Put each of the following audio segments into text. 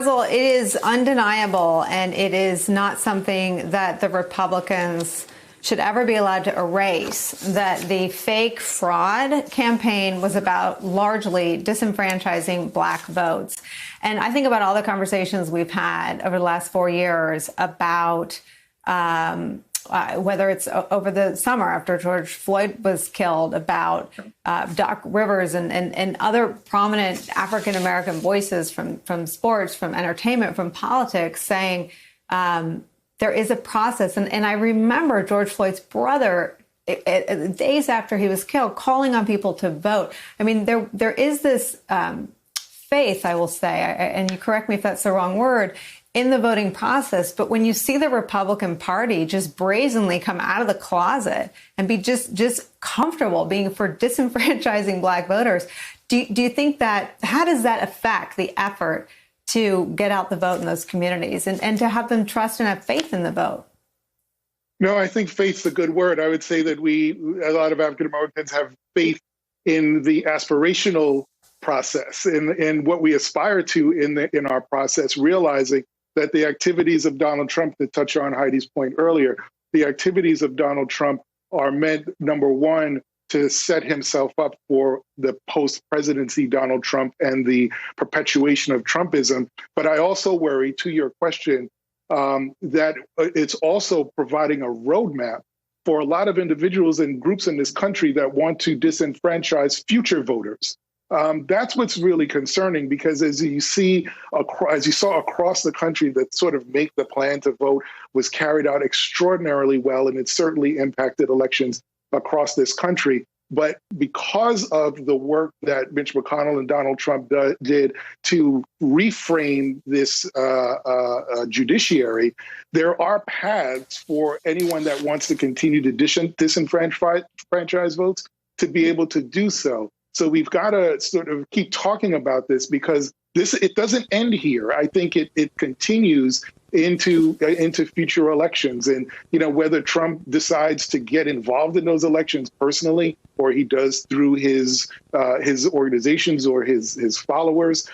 Well, it is undeniable, and it is not something that the Republicans should ever be allowed to erase, that the fake fraud campaign was about largely disenfranchising black votes. And I think about all the conversations we've had over the last 4 years about whether it's over the summer after George Floyd was killed, about Doc Rivers and other prominent African-American voices from sports, from entertainment, from politics saying there is a process. And I remember George Floyd's brother, days after he was killed, calling on people to vote. I mean, there is this faith, I will say, and you correct me if that's the wrong word, in the voting process. But when you see the Republican Party just brazenly come out of the closet and be just comfortable being for disenfranchising black voters, do you think that, how does that affect the effort to get out the vote in those communities and to have them trust and have faith in the vote? No, I think faith's a good word. I would say that a lot of African Americans have faith in the aspirational process, in what we aspire to in our process, realizing that the activities of Donald Trump, to touch on Heidi's point earlier, the activities of Donald Trump are meant, number one, to set himself up for the post-presidency Donald Trump and the perpetuation of Trumpism. But I also worry, to your question, that it's also providing a roadmap for a lot of individuals and groups in this country that want to disenfranchise future voters. That's what's really concerning, because as you saw across the country, that sort of Make the Plan to Vote was carried out extraordinarily well, and it certainly impacted elections across this country. But because of the work that Mitch McConnell and Donald Trump did to reframe this judiciary, there are paths for anyone that wants to continue to disenfranchise votes to be able to do so. So we've got to sort of keep talking about this, because it doesn't end here. I think it continues into future elections. And, whether Trump decides to get involved in those elections personally, or he does through his organizations or his followers,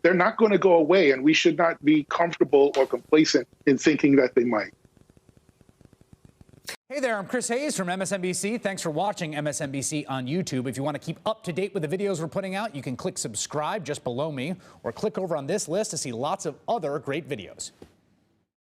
they're not going to go away. And we should not be comfortable or complacent in thinking that they might. Hey there, I'm Chris Hayes from MSNBC. Thanks for watching MSNBC on YouTube. If you want to keep up to date with the videos we're putting out, you can click subscribe just below me, or click over on this list to see lots of other great videos.